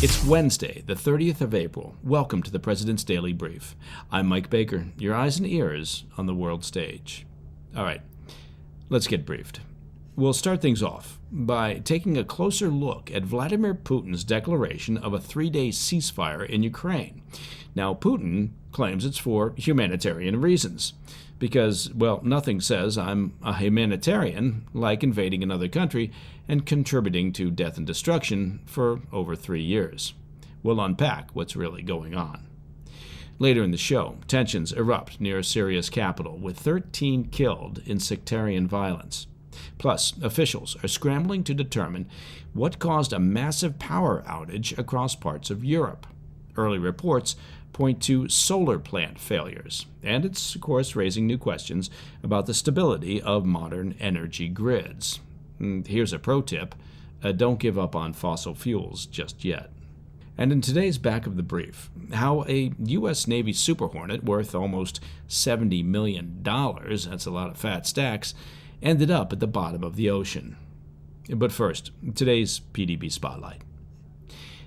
It's Wednesday, the 30th of April. Welcome to the President's Daily Brief. I'm Mike Baker, your eyes and ears on the world stage. All right, let's get briefed. We'll start things off by taking a closer look at Vladimir Putin's declaration of a 3-day ceasefire in Ukraine. Now, Putin claims it's for humanitarian reasons because, well, nothing says I'm a humanitarian like invading another country and contributing to death and destruction for over 3 years. We'll unpack what's really going on. Later in the show, tensions erupt near Syria's capital, with 13 killed in sectarian violence. Plus, officials are scrambling to determine what caused a massive power outage across parts of Europe. Early reports point to solar plant failures, and it's, of course, raising new questions about the stability of modern energy grids. Here's a pro tip: don't give up on fossil fuels just yet. And in today's Back of the Brief, how a U.S. Navy Super Hornet worth almost $70 million, that's a lot of fat stacks, ended up at the bottom of the ocean. But first, today's PDB Spotlight.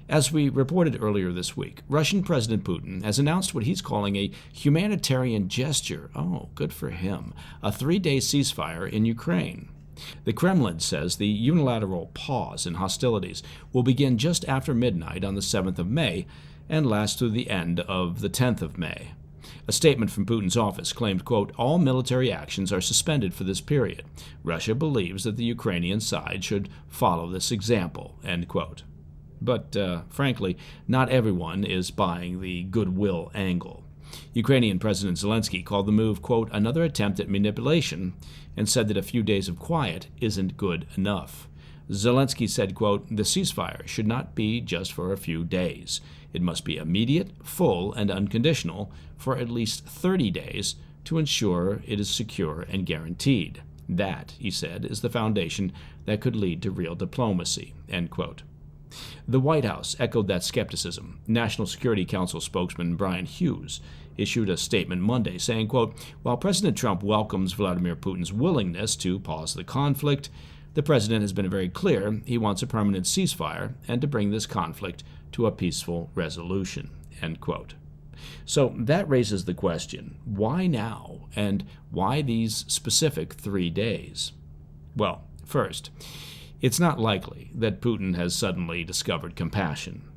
As we reported earlier this week, Russian President Putin has announced what he's calling a humanitarian gesture. Oh, good for him. A 3-day ceasefire in Ukraine. The Kremlin says the unilateral pause in hostilities will begin just after midnight on the 7th of May and last through the end of the 10th of May. A statement from Putin's office claimed, quote, all military actions are suspended for this period. Russia believes that the Ukrainian side should follow this example, end quote. But, frankly, not everyone is buying the goodwill angle. Ukrainian President Zelensky called the move, quote, another attempt at manipulation, and said that a few days of quiet isn't good enough. Zelensky said, quote, the ceasefire should not be just for a few days. It must be immediate, full, and unconditional for at least 30 days to ensure it is secure and guaranteed. That, he said, is the foundation that could lead to real diplomacy, end quote. The White House echoed that skepticism. National Security Council spokesman Brian Hughes issued a statement Monday saying, quote, while President Trump welcomes Vladimir Putin's willingness to pause the conflict, the president has been very clear he wants a permanent ceasefire and to bring this conflict to a peaceful resolution, end quote. So that raises the question, why now, and why these specific 3 days? Well, first, it's not likely that Putin has suddenly discovered compassion.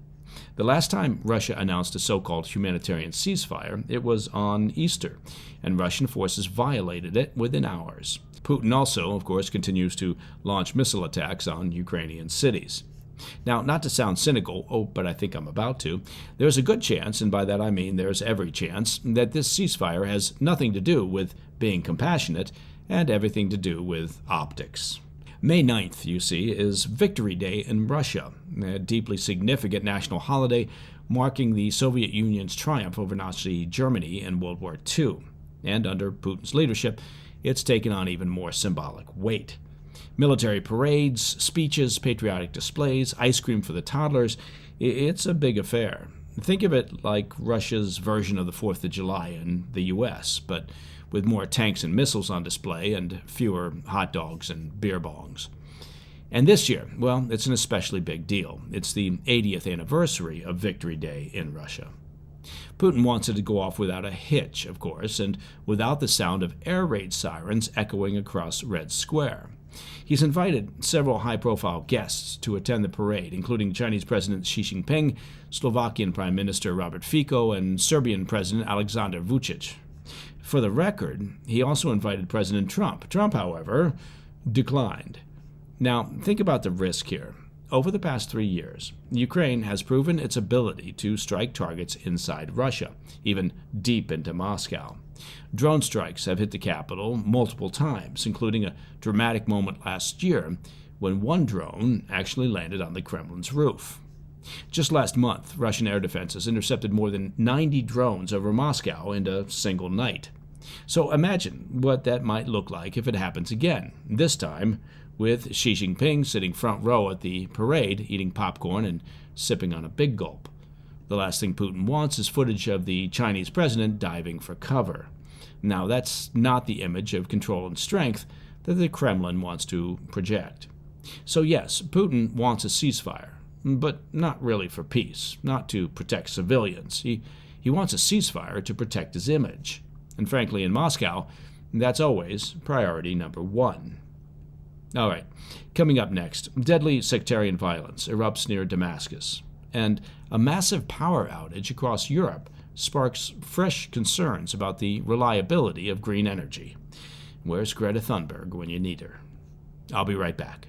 The last time Russia announced a so-called humanitarian ceasefire, it was on Easter, and Russian forces violated it within hours. Putin also, of course, continues to launch missile attacks on Ukrainian cities. Now, not to sound cynical, but I think I'm about to, there's a good chance, and by that I mean there's every chance, that this ceasefire has nothing to do with being compassionate and everything to do with optics. May 9th, you see, is Victory Day in Russia, a deeply significant national holiday marking the Soviet Union's triumph over Nazi Germany in World War II. And under Putin's leadership, it's taken on even more symbolic weight. Military parades, speeches, patriotic displays, ice cream for the toddlers, it's a big affair. Think of it like Russia's version of the 4th of July in the U.S., but with more tanks and missiles on display and fewer hot dogs and beer bongs. And this year, well, it's an especially big deal. It's the 80th anniversary of Victory Day in Russia. Putin wants it to go off without a hitch, of course, and without the sound of air raid sirens echoing across Red Square. He's invited several high-profile guests to attend the parade, including Chinese President Xi Jinping, Slovakian Prime Minister Robert Fico, and Serbian President Aleksandar Vučić. For the record, he also invited President Trump. Trump, however, declined. Now, think about the risk here. Over the past 3 years, Ukraine has proven its ability to strike targets inside Russia, even deep into Moscow. Drone strikes have hit the capital multiple times, including a dramatic moment last year when one drone actually landed on the Kremlin's roof. Just last month, Russian air defenses intercepted more than 90 drones over Moscow in a single night. So imagine what that might look like if it happens again, this time with Xi Jinping sitting front row at the parade, eating popcorn and sipping on a big gulp. The last thing Putin wants is footage of the Chinese president diving for cover. Now, that's not the image of control and strength that the Kremlin wants to project. So yes, Putin wants a ceasefire, but not really for peace, not to protect civilians. He wants a ceasefire to protect his image. And frankly, in Moscow, that's always priority number one. All right, coming up next, deadly sectarian violence erupts near Damascus, and a massive power outage across Europe sparks fresh concerns about the reliability of green energy. Where's Greta Thunberg when you need her? I'll be right back.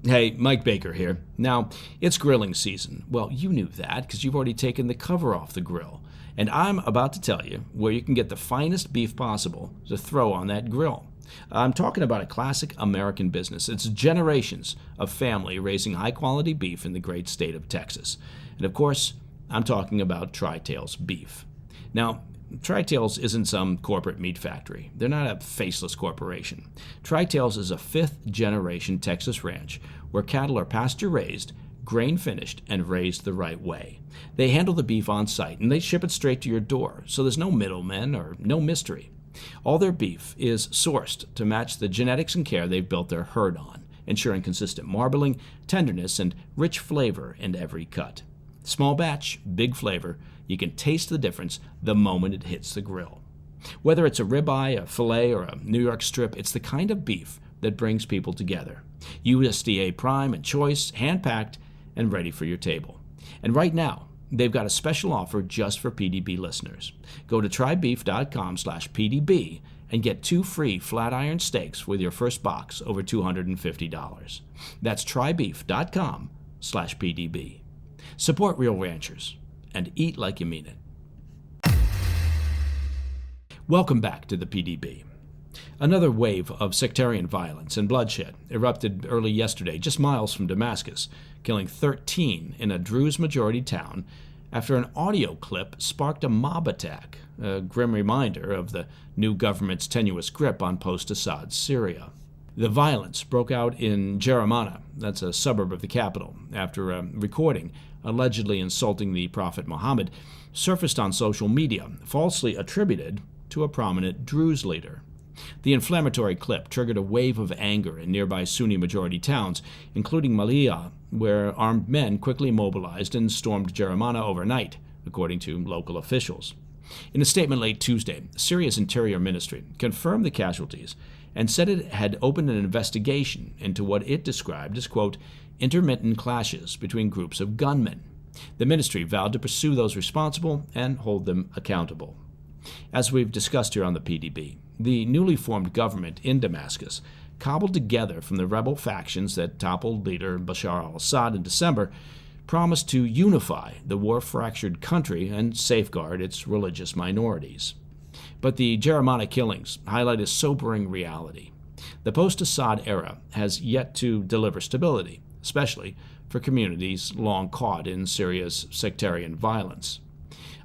Hey, Mike Baker here. Now, it's grilling season. Well, you knew that because you've already taken the cover off the grill. And I'm about to tell you where you can get the finest beef possible to throw on that grill. I'm talking about a classic American business. It's generations of family raising high-quality beef in the great state of Texas. And of course, I'm talking about Tri-Tails Beef. Now, Tri-Tails isn't some corporate meat factory. They're not a faceless corporation. Tri-Tails is a fifth-generation Texas ranch where cattle are pasture-raised, grain-finished, and raised the right way. They handle the beef on site, and they ship it straight to your door, so there's no middlemen or no mystery. All their beef is sourced to match the genetics and care they've built their herd on, ensuring consistent marbling, tenderness, and rich flavor in every cut. Small batch, big flavor, you can taste the difference the moment it hits the grill. Whether it's a ribeye, a filet, or a New York strip, it's the kind of beef that brings people together. USDA prime and choice, hand-packed, and ready for your table. And right now, they've got a special offer just for PDB listeners. Go to trybeef.com/PDB and get 2 free flat iron steaks with your first box over $250. That's trybeef.com/PDB. Support real ranchers and eat like you mean it. Welcome back to the PDB. Another wave of sectarian violence and bloodshed erupted early yesterday, just miles from Damascus, killing 13 in a Druze-majority town after an audio clip sparked a mob attack, a grim reminder of the new government's tenuous grip on post-Assad Syria. The violence broke out in Jeramana, that's a suburb of the capital, after a recording allegedly insulting the Prophet Muhammad surfaced on social media, falsely attributed to a prominent Druze leader. The inflammatory clip triggered a wave of anger in nearby Sunni-majority towns, including Maliyah, where armed men quickly mobilized and stormed Jeramana overnight, according to local officials. In a statement late Tuesday, Syria's Interior Ministry confirmed the casualties and said it had opened an investigation into what it described as, quote, intermittent clashes between groups of gunmen. The ministry vowed to pursue those responsible and hold them accountable. As we've discussed here on the PDB, the newly formed government in Damascus, cobbled together from the rebel factions that toppled leader Bashar al-Assad in December, promised to unify the war-fractured country and safeguard its religious minorities. But the Jeramana killings highlight a sobering reality. The post-Assad era has yet to deliver stability, especially for communities long caught in Syria's sectarian violence.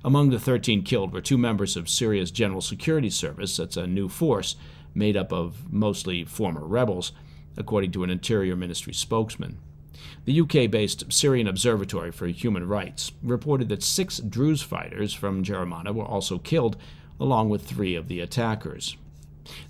Among the 13 killed were 2 members of Syria's General Security Service, that's a new force made up of mostly former rebels, according to an Interior Ministry spokesman. The UK-based Syrian Observatory for Human Rights reported that 6 Druze fighters from Jeramana were also killed, along with 3 of the attackers.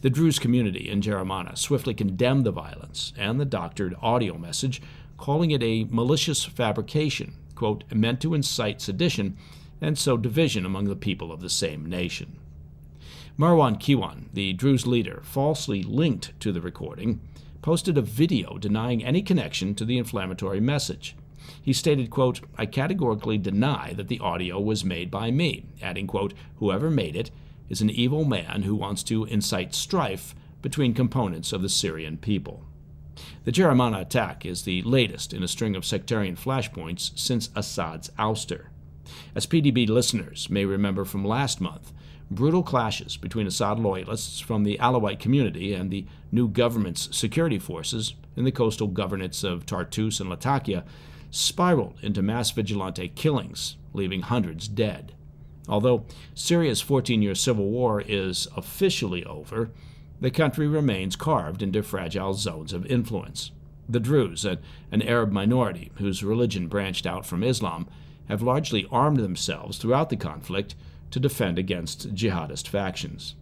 The Druze community in Jeramana swiftly condemned the violence and the doctored audio message, calling it a malicious fabrication, quote, meant to incite sedition and sow division among the people of the same nation. Marwan Kiwan, the Druze leader falsely linked to the recording, posted a video denying any connection to the inflammatory message. He stated, quote, I categorically deny that the audio was made by me, adding, quote, whoever made it is an evil man who wants to incite strife between components of the Syrian people. The Jeramana attack is the latest in a string of sectarian flashpoints since Assad's ouster. As PDB listeners may remember from last month, brutal clashes between Assad loyalists from the Alawite community and the new government's security forces in the coastal governorates of Tartus and Latakia spiraled into mass vigilante killings, leaving hundreds dead. Although Syria's 14-year civil war is officially over, the country remains carved into fragile zones of influence. The Druze, an Arab minority whose religion branched out from Islam, have largely armed themselves throughout the conflict to defend against jihadist factions.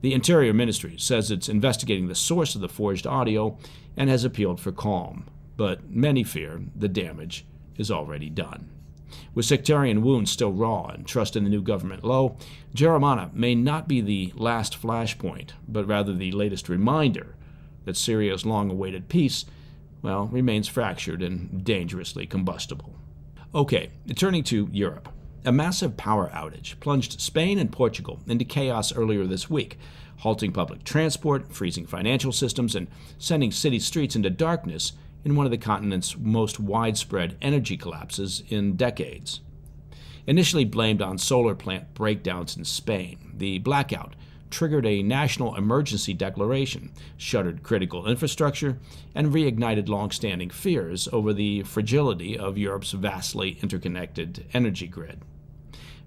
The Interior Ministry says it's investigating the source of the forged audio and has appealed for calm. but many fear the damage is already done. With sectarian wounds still raw and trust in the new government low, Jereman may not be the last flashpoint, but rather the latest reminder that Syria's long-awaited peace, remains fractured and dangerously combustible. Okay, turning to Europe. A massive power outage plunged Spain and Portugal into chaos earlier this week, halting public transport, freezing financial systems, and sending city streets into darkness in one of the continent's most widespread energy collapses in decades. Initially blamed on solar plant breakdowns in Spain, the blackout triggered a national emergency declaration, shuttered critical infrastructure, and reignited long-standing fears over the fragility of Europe's vastly interconnected energy grid.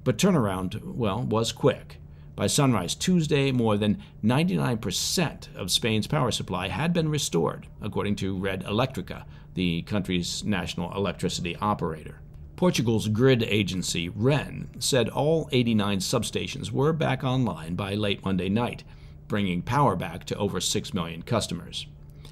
But turnaround, was quick. By sunrise Tuesday, more than 99% of Spain's power supply had been restored, according to Red Eléctrica, the country's national electricity operator. Portugal's grid agency, REN, said all 89 substations were back online by late Monday night, bringing power back to over 6 million customers.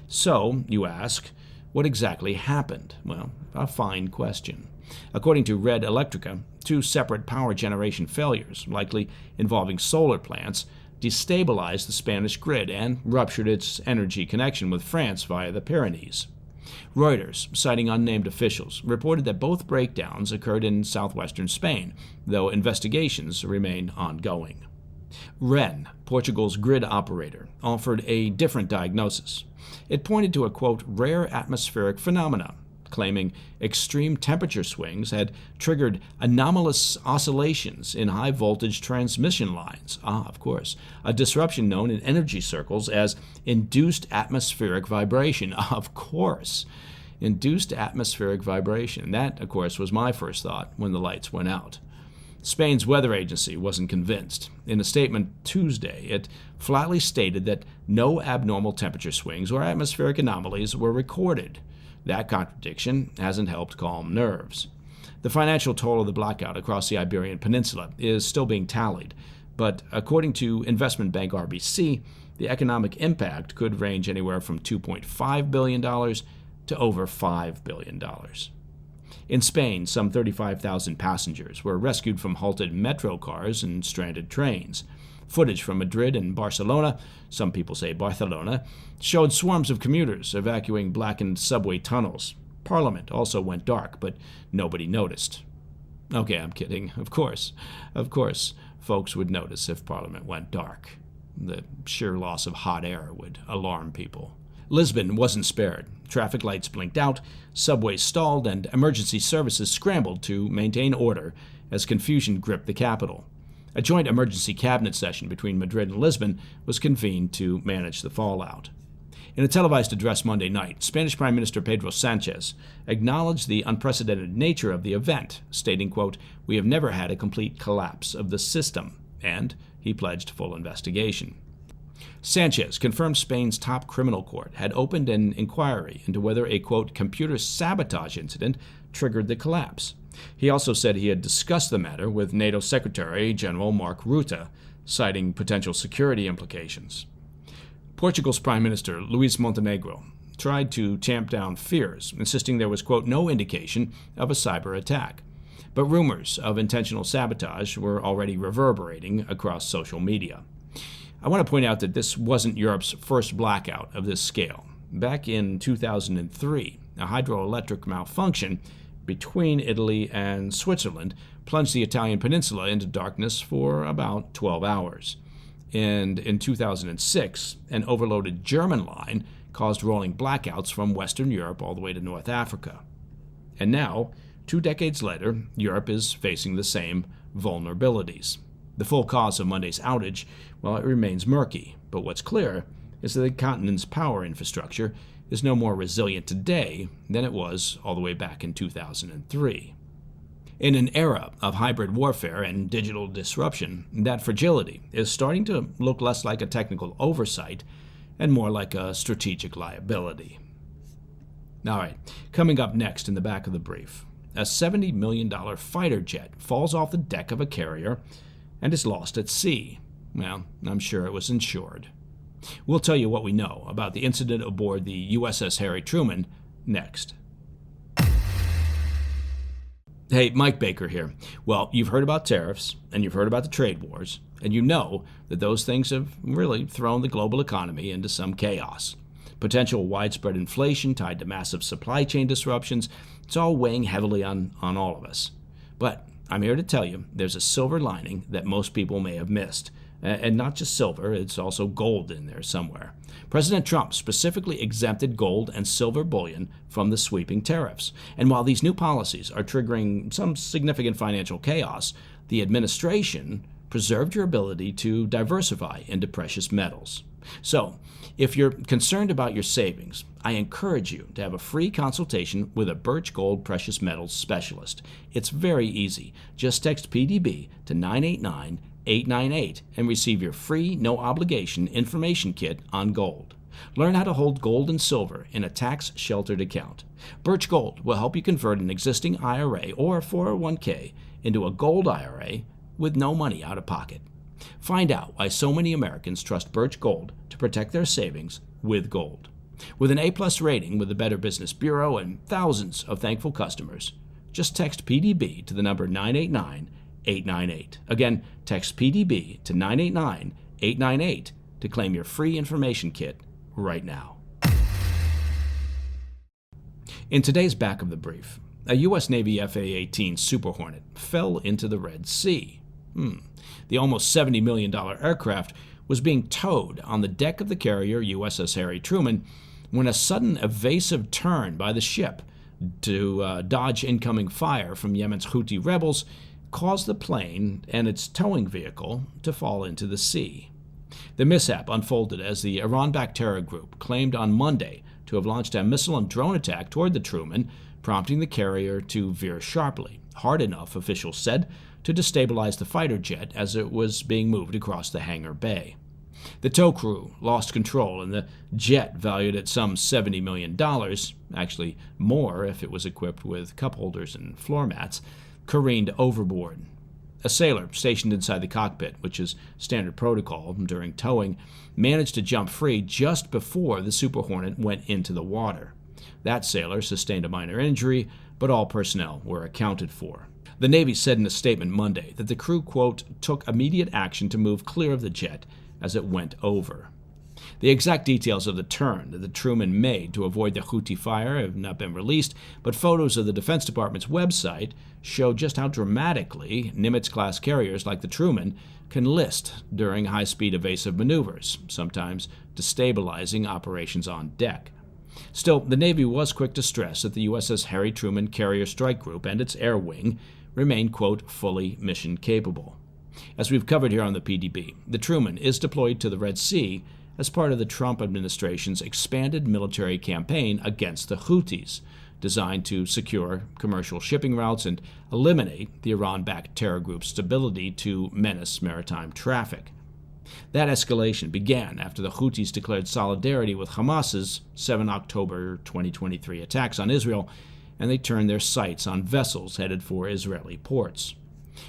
So, you ask, what exactly happened? Well, a fine question. According to Red Eléctrica, 2 separate power generation failures, likely involving solar plants, destabilized the Spanish grid and ruptured its energy connection with France via the Pyrenees. Reuters, citing unnamed officials, reported that both breakdowns occurred in southwestern Spain, though investigations remain ongoing. REN, Portugal's grid operator, offered a different diagnosis. It pointed to a, quote, rare atmospheric phenomena, claiming extreme temperature swings had triggered anomalous oscillations in high-voltage transmission lines. Of course, a disruption known in energy circles as induced atmospheric vibration. Of course, induced atmospheric vibration. That, of course, was my first thought when the lights went out. Spain's weather agency wasn't convinced. In a statement Tuesday, it flatly stated that no abnormal temperature swings or atmospheric anomalies were recorded. That contradiction hasn't helped calm nerves. The financial toll of the blackout across the Iberian Peninsula is still being tallied, but according to investment bank RBC, the economic impact could range anywhere from $2.5 billion to over $5 billion. In Spain, some 35,000 passengers were rescued from halted metro cars and stranded trains. Footage from Madrid and Barcelona, some people say Barcelona, showed swarms of commuters evacuating blackened subway tunnels. Parliament also went dark, but nobody noticed. Okay, I'm kidding. Of course, folks would notice if Parliament went dark. The sheer loss of hot air would alarm people. Lisbon wasn't spared. Traffic lights blinked out, subways stalled, and emergency services scrambled to maintain order as confusion gripped the capital. A joint emergency cabinet session between Madrid and Lisbon was convened to manage the fallout. In a televised address Monday night, Spanish Prime Minister Pedro Sánchez acknowledged the unprecedented nature of the event, stating, quote, "We have never had a complete collapse of the system," and he pledged full investigation. Sánchez confirmed Spain's top criminal court had opened an inquiry into whether a, quote, computer sabotage incident triggered the collapse. He also said he had discussed the matter with NATO Secretary General Mark Rutte, citing potential security implications. Portugal's Prime Minister, Luís Montenegro, tried to tamp down fears, insisting there was, quote, no indication of a cyber attack. But rumors of intentional sabotage were already reverberating across social media. I want to point out that this wasn't Europe's first blackout of this scale. Back in 2003, a hydroelectric malfunction between Italy and Switzerland plunged the Italian peninsula into darkness for about 12 hours. And in 2006, an overloaded German line caused rolling blackouts from Western Europe all the way to North Africa. And now, 2 decades later, Europe is facing the same vulnerabilities. The full cause of Monday's outage, well, it remains murky, but what's clear is that the continent's power infrastructure is no more resilient today than it was all the way back in 2003. In an era of hybrid warfare and digital disruption, that fragility is starting to look less like a technical oversight and more like a strategic liability. All right, coming up next in the back of the brief, a $70 million fighter jet falls off the deck of a carrier and is lost at sea. Well, I'm sure it was insured. We'll tell you what we know about the incident aboard the USS Harry Truman next. Hey, Mike Baker here. Well, you've heard about tariffs, and you've heard about the trade wars, and you know that those things have really thrown the global economy into some chaos. Potential widespread inflation tied to massive supply chain disruptions, it's all weighing heavily on all of us. But I'm here to tell you there's a silver lining that most people may have missed. And not just silver, it's also gold in there somewhere. President Trump specifically exempted gold and silver bullion from the sweeping tariffs. And while these new policies are triggering some significant financial chaos, the administration preserved your ability to diversify into precious metals. So, if you're concerned about your savings, I encourage you to have a free consultation with a Birch Gold precious metals specialist. It's very easy. Just text PDB to 989-898 and receive your free, no-obligation information kit on gold. Learn how to hold gold and silver in a tax-sheltered account. Birch Gold will help you convert an existing IRA or 401k into a gold IRA with no money out of pocket. Find out why so many Americans trust Birch Gold to protect their savings with gold. With an A+ rating with the Better Business Bureau and thousands of thankful customers, just text PDB to the number 989-898. Again, text PDB to 989-898 to claim your free information kit right now. In today's back of the brief, a U.S. Navy FA-18 Super Hornet fell into the Red Sea. The almost $70 million aircraft was being towed on the deck of the carrier USS Harry Truman when a sudden evasive turn by the ship to dodge incoming fire from Yemen's Houthi rebels caused the plane and its towing vehicle to fall into the sea. The mishap unfolded as the Iran-backed terror group claimed on Monday to have launched a missile and drone attack toward the Truman, prompting the carrier to veer sharply, hard enough, officials said, to destabilize the fighter jet as it was being moved across the hangar bay. The tow crew lost control, and the jet, valued at some $70 million, actually more if it was equipped with cup holders and floor mats, careened overboard. A sailor stationed inside the cockpit, which is standard protocol during towing, managed to jump free just before the Super Hornet went into the water. That sailor sustained a minor injury, but all personnel were accounted for. The Navy said in a statement Monday that the crew, quote, took immediate action to move clear of the jet as it went over. The exact details of the turn that the Truman made to avoid the Houthi fire have not been released, but photos of the Defense Department's website show just how dramatically Nimitz-class carriers like the Truman can list during high-speed evasive maneuvers, sometimes destabilizing operations on deck. Still, the Navy was quick to stress that the USS Harry Truman Carrier Strike Group and its air wing remain, quote, fully mission capable. As we've covered here on the PDB, the Truman is deployed to the Red Sea as part of the Trump administration's expanded military campaign against the Houthis, designed to secure commercial shipping routes and eliminate the Iran-backed terror group's ability to menace maritime traffic. That escalation began after the Houthis declared solidarity with Hamas's 7 October 2023 attacks on Israel, and they turned their sights on vessels headed for Israeli ports.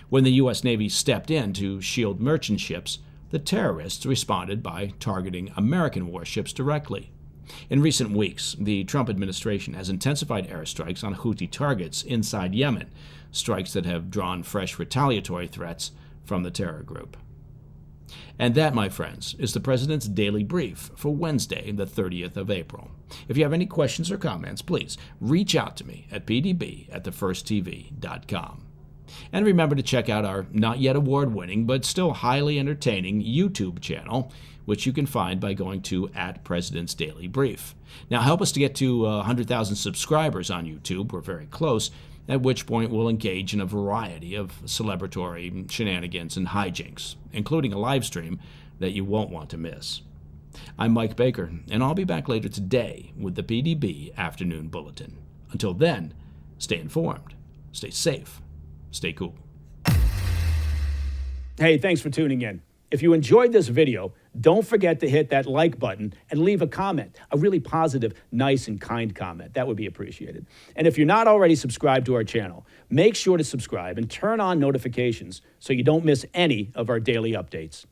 When the U.S. Navy stepped in to shield merchant ships, the terrorists responded by targeting American warships directly. In recent weeks, the Trump administration has intensified airstrikes on Houthi targets inside Yemen, strikes that have drawn fresh retaliatory threats from the terror group. And that, my friends, is the President's Daily Brief for Wednesday, the 30th of April. If you have any questions or comments, please reach out to me at pdb@thefirsttv.com. And remember to check out our not yet award-winning but still highly entertaining YouTube channel, which you can find by going to @President's Daily Brief. Now help us to get to 100,000 subscribers on YouTube. We're very close, at which point we'll engage in a variety of celebratory shenanigans and hijinks, including a live stream that you won't want to miss. I'm Mike Baker, and I'll be back later today with the PDB Afternoon Bulletin. Until then, stay informed, stay safe, stay cool. Hey, thanks for tuning in. If you enjoyed this video, don't forget to hit that like button and leave a comment, a really positive, nice, and kind comment. That would be appreciated. And if you're not already subscribed to our channel, make sure to subscribe and turn on notifications so you don't miss any of our daily updates.